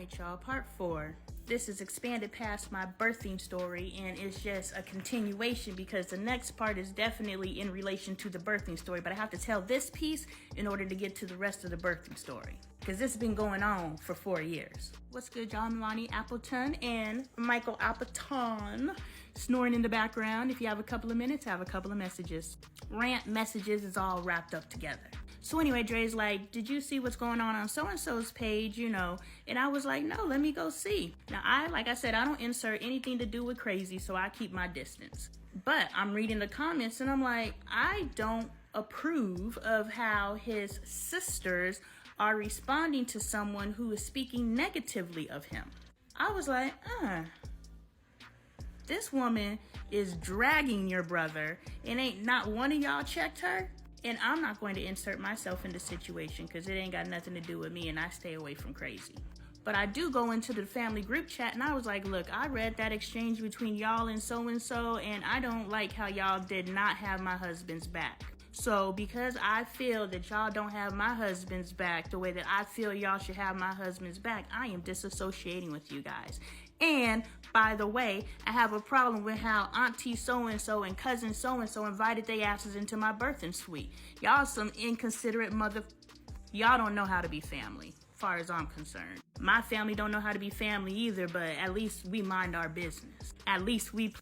Alright, y'all, part 4. This is expanded past my birthing story, and it's just a continuation because the next part is definitely in relation to the birthing story, but I have to tell this piece in order to get to the rest of the birthing story, because this has been going on for 4 years. What's good, y'all? I'm Lonnie Appleton and Michael Appleton snoring in the background. If you have a couple of minutes, I have a couple of messages. Rant messages is all wrapped up together. So anyway, Dre's like, did you see what's going on so-and-so's page, you know? And I was like, no, let me go see. Now, like I said, I don't insert anything to do with crazy, so I keep my distance. But I'm reading the comments and I'm like, I don't approve of how his sisters are responding to someone who is speaking negatively of him. I was like, this woman is dragging your brother and ain't not one of y'all checked her? And I'm not going to insert myself in the situation because it ain't got nothing to do with me and I stay away from crazy. But I do go into the family group chat and I was like, look, I read that exchange between y'all and so-and-so and I don't like how y'all did not have my husband's back. So because I feel that y'all don't have my husband's back the way that I feel y'all should have my husband's back, I am disassociating with you guys. And by the way, I have a problem with how auntie so-and-so and cousin so-and-so invited their asses into my birthing suite. Y'all some inconsiderate y'all don't know how to be family, as far as I'm concerned. My family don't know how to be family either, but at least we mind our business. At least we...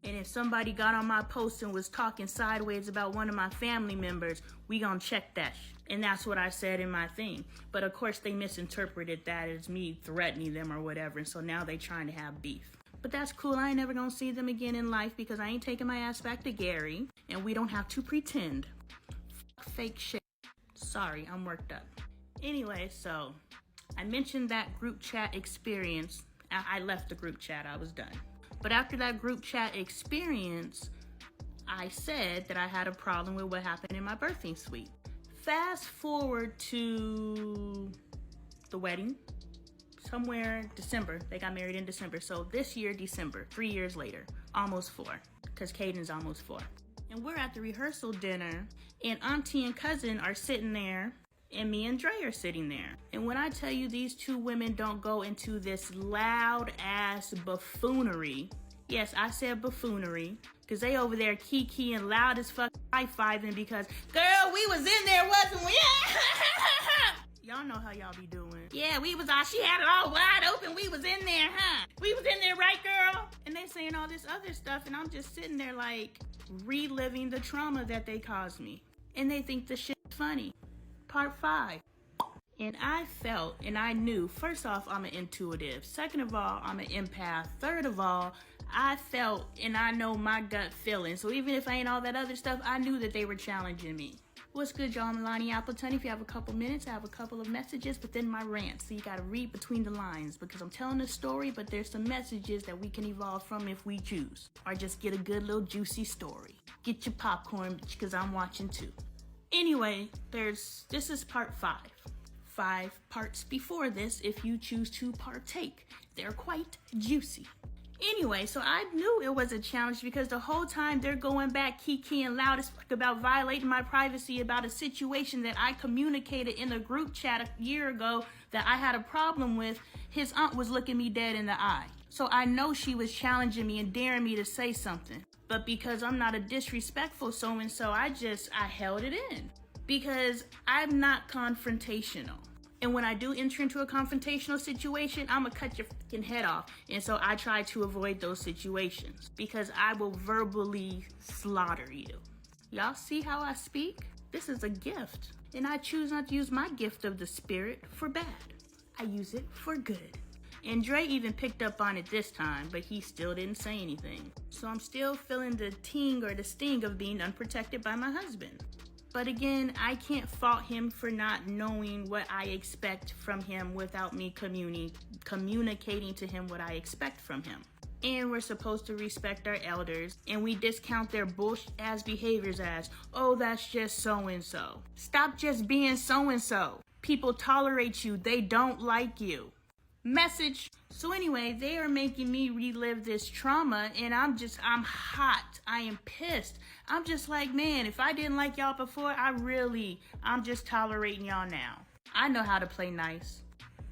And if somebody got on my post and was talking sideways about one of my family members, we gonna check that. And that's what I said in my thing. But of course they misinterpreted that as me threatening them or whatever. And so now they trying to have beef. But that's cool. I ain't never gonna see them again in life because I ain't taking my ass back to Gary. And we don't have to pretend. Fake shit. Sorry, I'm worked up. Anyway, so I mentioned that group chat experience. I left the group chat. I was done. But after that group chat experience, I said that I had a problem with what happened in my birthing suite. Fast forward to the wedding, somewhere December. They got married in December. So this year, December, 3 years later, almost 4, because Caden's almost 4. And we're at the rehearsal dinner, and auntie and cousin are sitting there, and me and Dre are sitting there. And when I tell you these two women don't go into this loud ass buffoonery, yes, I said buffoonery, because they over there kiki-and loud as fuck high-fiving because, girl, we was in there, wasn't we? Y'all know how y'all be doing. Yeah, she had it all wide open. We was in there, huh? We was in there, right, girl? And they saying all this other stuff, and I'm just sitting there like reliving the trauma that they caused me. And they think the shit's funny. Part 5. And I felt and I knew, first off, I'm an intuitive. Second of all, I'm an empath. Third of all, I felt and I know my gut feeling. So even if I ain't all that other stuff, I knew that they were challenging me. What's good, y'all? I'm Lonnie Appleton. If you have a couple minutes, I have a couple of messages within my rant. So you gotta read between the lines because I'm telling a story, but there's some messages that we can evolve from if we choose. Or just get a good little juicy story. Get your popcorn, because I'm watching too. Anyway, this is part 5. 5 parts before this if you choose to partake. They're quite juicy. Anyway, so I knew it was a challenge because the whole time they're going back kiki-and loud as fuck about violating my privacy about a situation that I communicated in a group chat a year ago that I had a problem with. His aunt was looking me dead in the eye. So I know she was challenging me and daring me to say something. But because I'm not a disrespectful so-and-so, I held it in. Because I'm not confrontational. And when I do enter into a confrontational situation, I'm gonna cut your fucking head off. And so I try to avoid those situations. Because I will verbally slaughter you. Y'all see how I speak? This is a gift. And I choose not to use my gift of the spirit for bad. I use it for good. And Dre even picked up on it this time, but he still didn't say anything. So I'm still feeling the ting or the sting of being unprotected by my husband. But again, I can't fault him for not knowing what I expect from him without me communicating to him what I expect from him. And we're supposed to respect our elders, and we discount their bullshit-ass behaviors as, oh, that's just so-and-so. Stop just being so-and-so. People tolerate you. They don't like you. Message. So anyway, they are making me relive this trauma and I'm hot. I am pissed. I'm just like, man, if I didn't like y'all before, I'm just tolerating y'all now. I know how to play nice.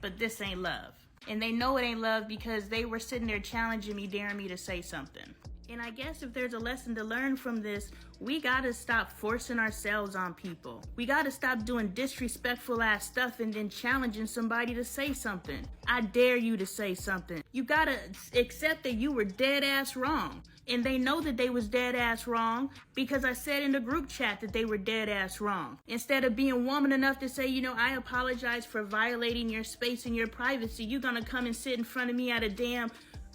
but this ain't love. And they know it ain't love because they were sitting there challenging me, daring me to say something. And I guess if there's a lesson to learn from this, we gotta stop forcing ourselves on people. We gotta stop doing disrespectful ass stuff and then challenging somebody to say something. I dare you to say something. You gotta accept that you were dead ass wrong. And they know that they was dead ass wrong because I said in the group chat that they were dead ass wrong. Instead of being woman enough to say, you know, I apologize for violating your space and your privacy, you gonna come and sit in front of me at a damn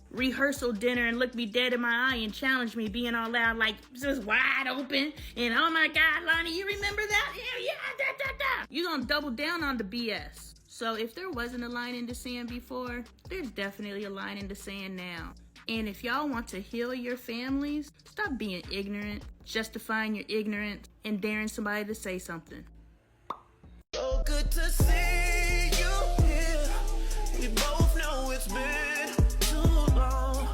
rehearsal dinner and look me dead in my eye and challenge me, being all loud like just wide open and oh my God, Lonnie, you remember that? Yeah, da. You gonna double down on the BS. So if there wasn't a line in the sand before, there's definitely a line in the sand now. And if y'all want to heal your families, stop being ignorant, justifying your ignorance, and daring somebody to say something. So good to see you here. We both know it's been too long.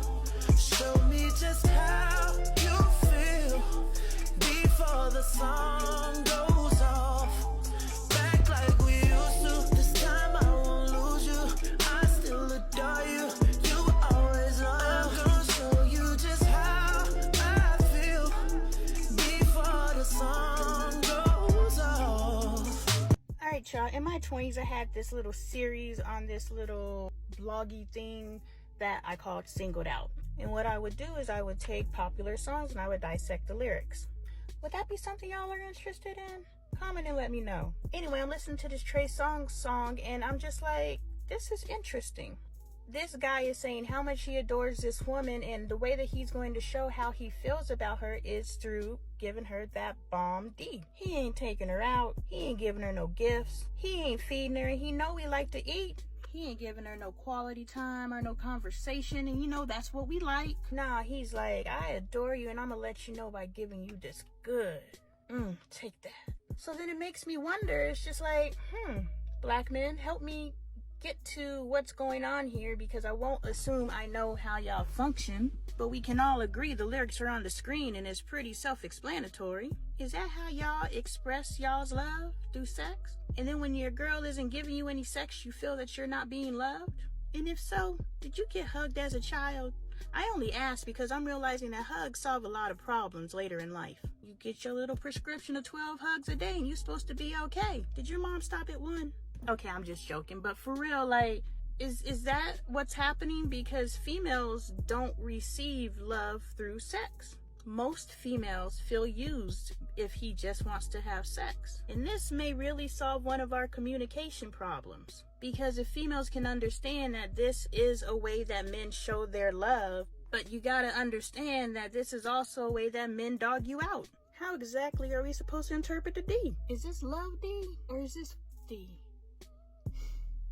Show me just how you feel before the song goes off. Back like we used to. This time I won't lose you. I still adore you. You always love. I'm gonna show you just how I feel before the song goes off. Alright y'all, in my 20s I had this little series on this little bloggy thing that I called Singled Out. And what I would do is I would take popular songs and I would dissect the lyrics. Would that be something y'all are interested in? Comment and let me know. Anyway, I'm listening to this Trey Songz song and I'm just like, this is interesting. This guy is saying how much he adores this woman, and the way that he's going to show how he feels about her is through giving her that bomb D. He ain't taking her out. He ain't giving her no gifts. He ain't feeding her, and he know we like to eat. He ain't giving her no quality time or no conversation, and you know that's what we like. Nah, he's like, I adore you, and I'm gonna let you know by giving you this good. Take that. So then it makes me wonder, it's just like, black men, help me get to what's going on here, because I won't assume I know how y'all function, but we can all agree the lyrics are on the screen and it's pretty self-explanatory. Is that how y'all express y'all's love? Through sex? And then when your girl isn't giving you any sex, you feel that you're not being loved? And if so, did you get hugged as a child? I only ask because I'm realizing that hugs solve a lot of problems later in life. You get your little prescription of 12 hugs a day and you're supposed to be okay. Did your mom stop at 1? Okay, I'm just joking, but for real, like, is that what's happening? Because females don't receive love through sex. Most females feel used if he just wants to have sex. And this may really solve one of our communication problems. Because if females can understand that this is a way that men show their love, but you gotta understand that this is also a way that men dog you out. How exactly are we supposed to interpret the D? Is this love D or is this D?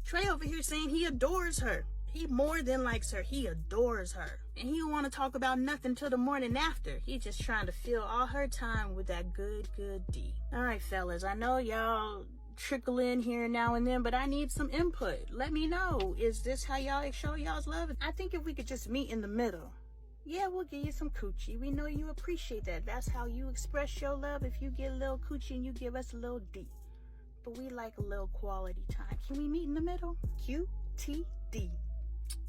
Trey over here saying he adores her. He more than likes her. He adores her. And he don't want to talk about nothing till the morning after. He just trying to fill all her time with that good D. Alright, fellas, I know y'all trickle in here now and then, but I need some input. Let me know. Is this how y'all show y'all's love? I think if we could just meet in the middle. Yeah, we'll give you some coochie. We know you appreciate that. That's how you express your love. If you get a little coochie and you give us a little D. But we like a little quality time. Can we meet in the middle? QTD.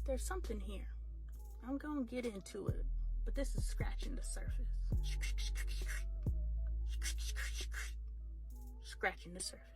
There's something here. I'm gonna get into it, but this is scratching the surface. Scratching the surface.